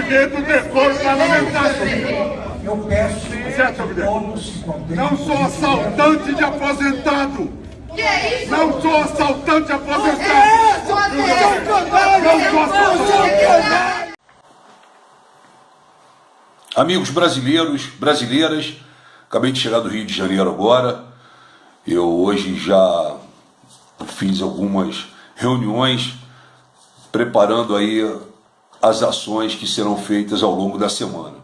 respeito o decoro parlamentar. Eu peço Certo, que todos se contemplem. não sou assaltante de aposentado. Que é isso? Não sou assaltante de aposentado. Amigos brasileiros, brasileiras, acabei de chegar do Rio de Janeiro agora. Eu hoje já fiz algumas reuniões preparando aí as ações que serão feitas ao longo da semana.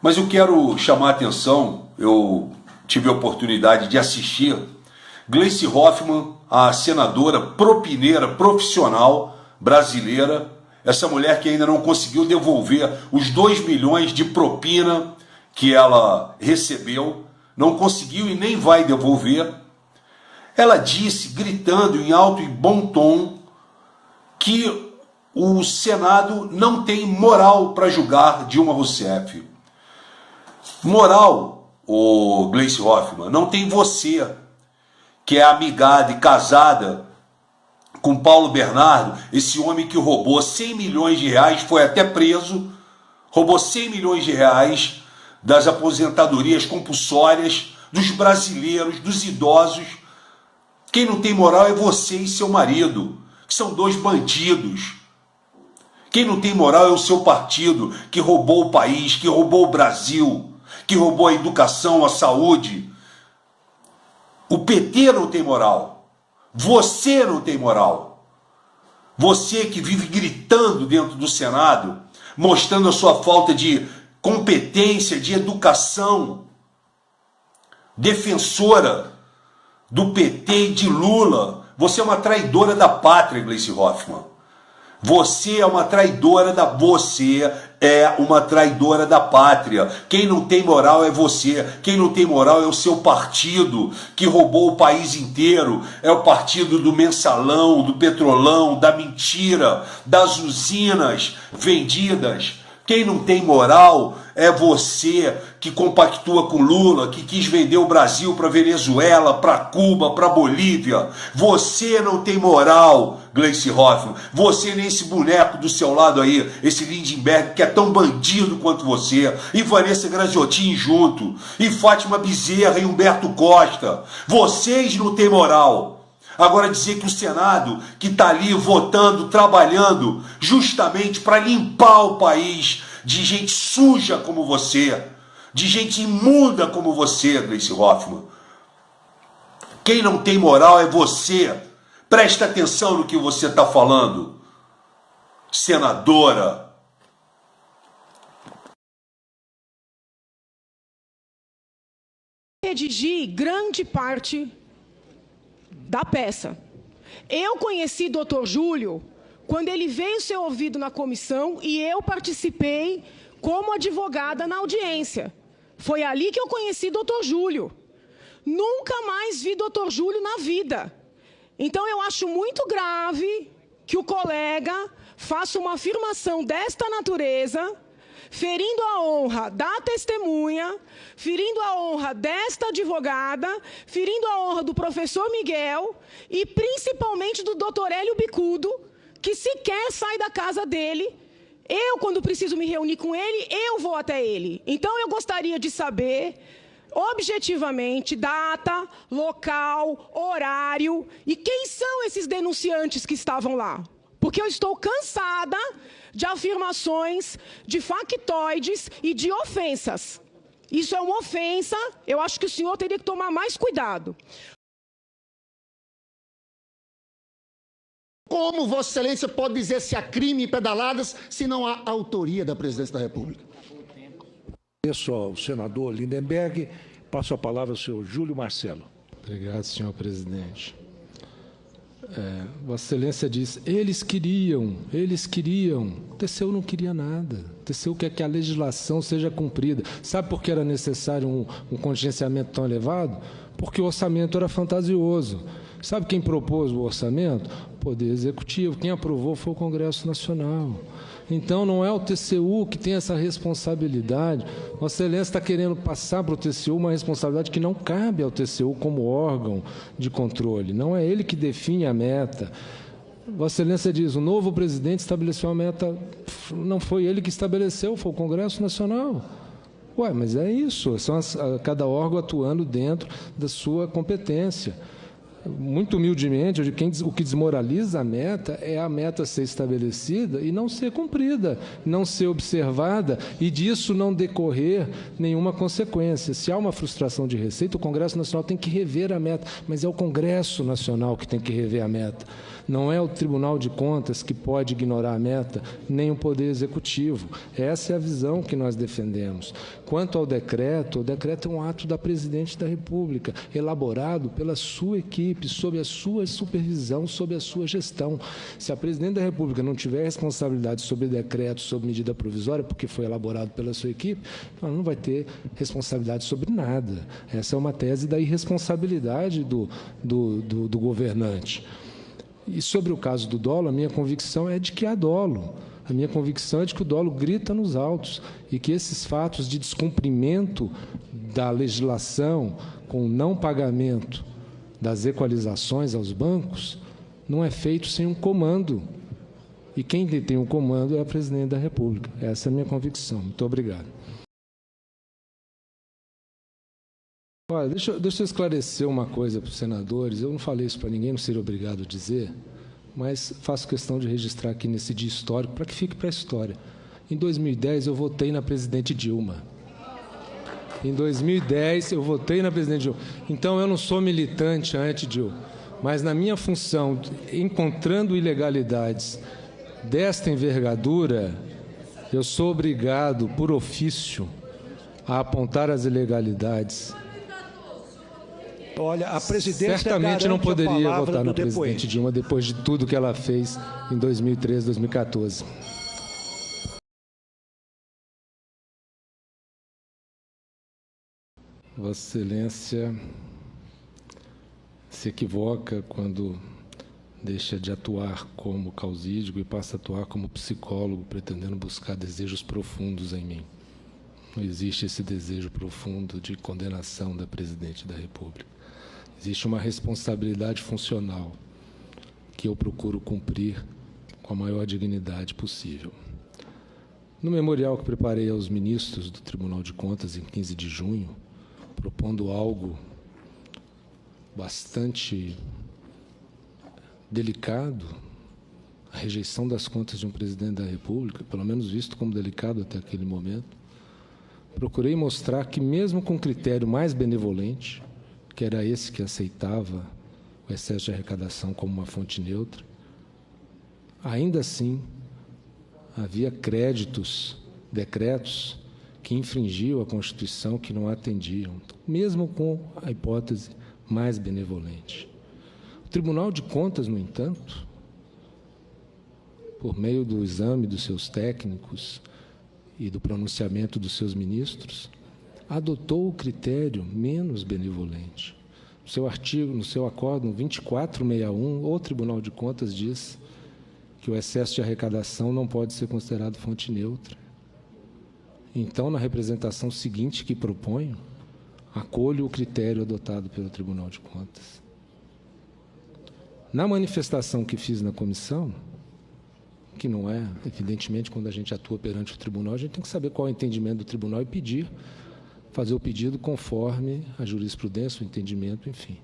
Mas eu quero chamar a atenção, eu tive a oportunidade de assistir Gleice Hoffmann, a senadora propineira profissional brasileira, essa mulher que ainda não conseguiu devolver os 2 milhões de propina que ela recebeu, não conseguiu e nem vai devolver. Ela disse, gritando em alto e bom tom, que o Senado não tem moral para julgar Dilma Rousseff. Moral, ô Gleice Hoffmann, não tem você, que é amigada e casada com Paulo Bernardo, esse homem que roubou 100 milhões de reais, foi até preso, roubou 100 milhões de reais das aposentadorias compulsórias dos brasileiros, dos idosos. Quem não tem moral é você e seu marido, que são 2 bandidos. Quem não tem moral é o seu partido, que roubou o país, que roubou o Brasil, que roubou a educação, a saúde. O PT não tem moral. Você não tem moral. Você que vive gritando dentro do Senado, mostrando a sua falta de competência, de educação, defensora do PT e de Lula. Você é uma traidora da pátria, Gleice Hoffmann. Você é uma traidora da pátria. Quem não tem moral é você. Quem não tem moral é o seu partido, que roubou o país inteiro. É o partido do mensalão, do petrolão, da mentira, das usinas vendidas. Quem não tem moral é você, que compactua com Lula, que quis vender o Brasil para Venezuela, para Cuba, para Bolívia. Você não tem moral, Gleice Hoffmann. Você nem esse boneco do seu lado aí, esse Lindenberg, que é tão bandido quanto você, e Vanessa Graziotin junto, e Fátima Bezerra e Humberto Costa. Vocês não têm moral. Agora dizer que o Senado, que está ali votando, trabalhando, justamente para limpar o país de gente suja como você, de gente imunda como você, Gleice Hoffmann. Quem não tem moral é você. Presta atenção no que você está falando, senadora. Redigi grande parte da peça. Eu conheci Dr. Júlio quando ele veio ser ouvido na comissão e eu participei como advogada na audiência. Foi ali que eu conheci Dr. Júlio. Nunca mais vi Dr. Júlio na vida. Então eu acho muito grave que o colega faça uma afirmação desta natureza, ferindo a honra da testemunha, ferindo a honra desta advogada, ferindo a honra do professor Miguel e principalmente do doutor Hélio Bicudo, que sequer sai da casa dele. Eu, quando preciso me reunir com ele, eu vou até ele. Então, eu gostaria de saber, objetivamente, data, local, horário e quem são esses denunciantes que estavam lá. Porque eu estou cansada de afirmações, de factoides e de ofensas. Isso é uma ofensa, eu acho que o senhor teria que tomar mais cuidado. Como Vossa Excelência pode dizer se há crime em pedaladas se não há autoria da Presidência da República? Agradeço ao senador Lindenberg. Passo a palavra ao senhor Júlio Marcelo. Obrigado, senhor presidente. Vossa Excelência diz, eles queriam, o TCU não queria nada, o TCU quer que a legislação seja cumprida. Sabe por que era necessário um contingenciamento tão elevado? Porque o orçamento era fantasioso. Sabe quem propôs o orçamento? O Poder Executivo. Quem aprovou foi o Congresso Nacional. Então, não é o TCU que tem essa responsabilidade. Vossa Excelência está querendo passar para o TCU uma responsabilidade que não cabe ao TCU como órgão de controle. Não é ele que define a meta. Vossa Excelência diz, o novo presidente estabeleceu a meta, não foi ele que estabeleceu, foi o Congresso Nacional. Ué, mas é isso, são cada órgão atuando dentro da sua competência. Muito humildemente, o que desmoraliza a meta é a meta ser estabelecida e não ser cumprida, não ser observada e disso não decorrer nenhuma consequência. Se há uma frustração de receita, o Congresso Nacional tem que rever a meta, mas é o Congresso Nacional que tem que rever a meta. Não é o Tribunal de Contas que pode ignorar a meta, nem o Poder Executivo. Essa é a visão que nós defendemos. Quanto ao decreto, o decreto é um ato da Presidente da República, elaborado pela sua equipe, sob a sua supervisão, sob a sua gestão. Se a Presidente da República não tiver responsabilidade sobre decreto, sobre medida provisória, porque foi elaborado pela sua equipe, ela não vai ter responsabilidade sobre nada. Essa é uma tese da irresponsabilidade do governante. E sobre o caso do dolo, a minha convicção é de que há dolo. A minha convicção é de que o dolo grita nos altos e que esses fatos de descumprimento da legislação com não pagamento das equalizações aos bancos não é feito sem um comando. E quem detém o comando é a Presidente da República. Essa é a minha convicção. Muito obrigado. Olha, deixa eu esclarecer uma coisa para os senadores. Eu não falei isso para ninguém, não seria obrigado a dizer, mas faço questão de registrar aqui nesse dia histórico, para que fique para a história. Em 2010, eu votei na presidente Dilma. Em 2010, eu votei na presidente Dilma. Então, eu não sou militante anti-Dilma, mas na minha função, encontrando ilegalidades desta envergadura, eu sou obrigado, por ofício, a apontar as ilegalidades. Olha, a presidência certamente não poderia votar na depoente. presidente Dilma depois de tudo que ela fez em 2013, 2014. Vossa Excelência se equivoca quando deixa de atuar como causídico e passa a atuar como psicólogo, pretendendo buscar desejos profundos em mim. Não existe esse desejo profundo de condenação da Presidente da República. Existe uma responsabilidade funcional que eu procuro cumprir com a maior dignidade possível. No memorial que preparei aos ministros do Tribunal de Contas em 15 de junho, propondo algo bastante delicado, a rejeição das contas de um presidente da República, pelo menos visto como delicado até aquele momento, procurei mostrar que, mesmo com critério mais benevolente, que era esse que aceitava o excesso de arrecadação como uma fonte neutra, ainda assim havia decretos que infringiam a Constituição, que não atendiam, mesmo com a hipótese mais benevolente. O Tribunal de Contas, no entanto, por meio do exame dos seus técnicos e do pronunciamento dos seus ministros, adotou o critério menos benevolente. No seu artigo, no seu acórdão 2461, o Tribunal de Contas diz que o excesso de arrecadação não pode ser considerado fonte neutra. Então, na representação seguinte que proponho, acolho o critério adotado pelo Tribunal de Contas. Na manifestação que fiz na comissão, que não é, evidentemente, quando a gente atua perante o tribunal, a gente tem que saber qual é o entendimento do tribunal e fazer o pedido conforme a jurisprudência, o entendimento, enfim.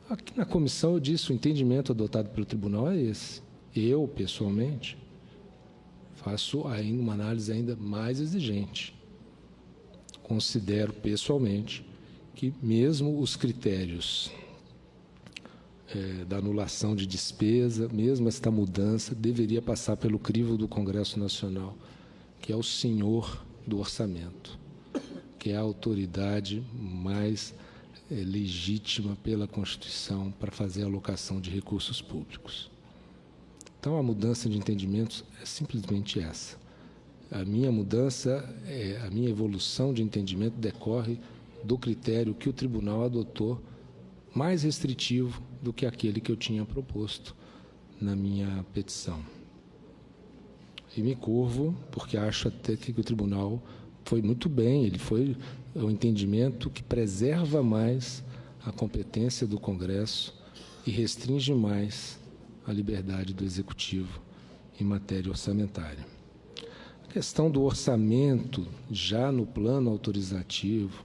Aqui na comissão eu disse, o entendimento adotado pelo tribunal é esse. Eu, pessoalmente, faço ainda uma análise ainda mais exigente. Considero, pessoalmente, que mesmo os critérios da anulação de despesa, mesmo esta mudança, deveria passar pelo crivo do Congresso Nacional, que é o senhor do orçamento, que é a autoridade mais legítima pela Constituição para fazer a alocação de recursos públicos. Então, a mudança de entendimentos é simplesmente essa. A minha mudança, a minha evolução de entendimento decorre do critério que o tribunal adotou, mais restritivo do que aquele que eu tinha proposto na minha petição. E me curvo, porque acho até que o tribunal foi muito bem, ele foi o entendimento que preserva mais a competência do Congresso e restringe mais a liberdade do Executivo em matéria orçamentária. A questão do orçamento, já no plano autorizativo,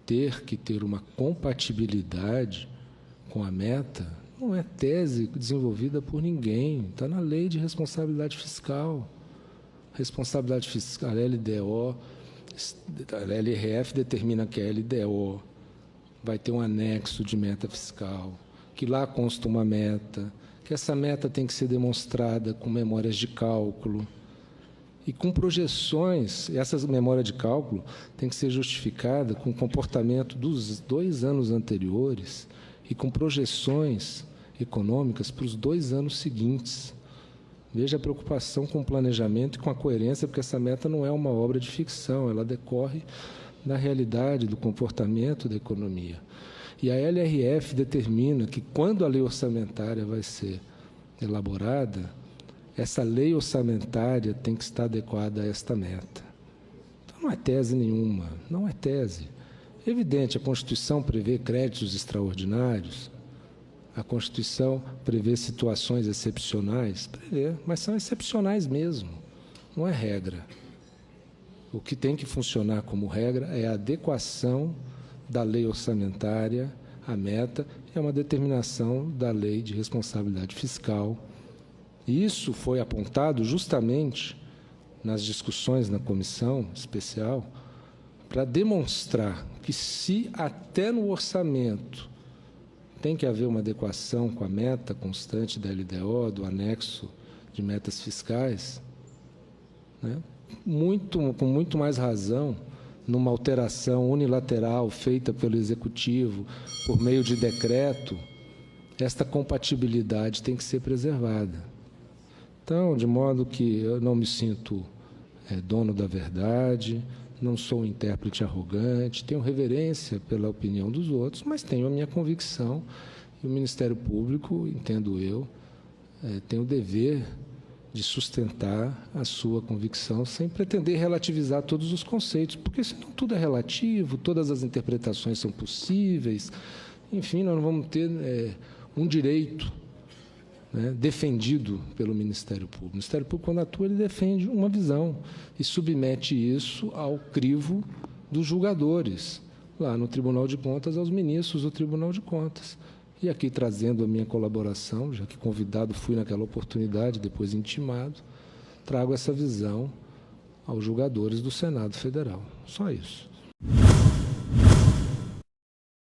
ter que ter uma compatibilidade com a meta, não é tese desenvolvida por ninguém, está na Lei de Responsabilidade Fiscal. Responsabilidade fiscal, a LDO, a LRF determina que a LDO vai ter um anexo de meta fiscal, que lá consta uma meta, que essa meta tem que ser demonstrada com memórias de cálculo e com projeções. Essas memórias de cálculo tem que ser justificada com o comportamento dos 2 anos anteriores e com projeções econômicas para os 2 anos seguintes. Veja a preocupação com o planejamento e com a coerência, porque essa meta não é uma obra de ficção, ela decorre da realidade, do comportamento da economia. E a LRF determina que, quando a lei orçamentária vai ser elaborada, essa lei orçamentária tem que estar adequada a esta meta. Então, não é tese nenhuma, não é tese. Evidente, a Constituição prevê créditos extraordinários, a Constituição prevê situações excepcionais, prevê, mas são excepcionais mesmo, não é regra. O que tem que funcionar como regra é a adequação da lei orçamentária à meta, é uma determinação da Lei de Responsabilidade Fiscal. E isso foi apontado justamente nas discussões na comissão especial para demonstrar que, se até no orçamento tem que haver uma adequação com a meta constante da LDO, do anexo de metas fiscais, né, com muito mais razão, numa alteração unilateral feita pelo Executivo por meio de decreto, esta compatibilidade tem que ser preservada. Então, de modo que eu não me sinto dono da verdade, não sou um intérprete arrogante, tenho reverência pela opinião dos outros, mas tenho a minha convicção, e o Ministério Público, entendo eu, tem o dever de sustentar a sua convicção sem pretender relativizar todos os conceitos, porque senão tudo é relativo, todas as interpretações são possíveis, enfim, nós não vamos ter um direito, né, defendido pelo Ministério Público. O Ministério Público, quando atua, ele defende uma visão e submete isso ao crivo dos julgadores, lá no Tribunal de Contas, aos ministros do Tribunal de Contas. E aqui, trazendo a minha colaboração, já que convidado fui naquela oportunidade, depois intimado, trago essa visão aos julgadores do Senado Federal. Só isso.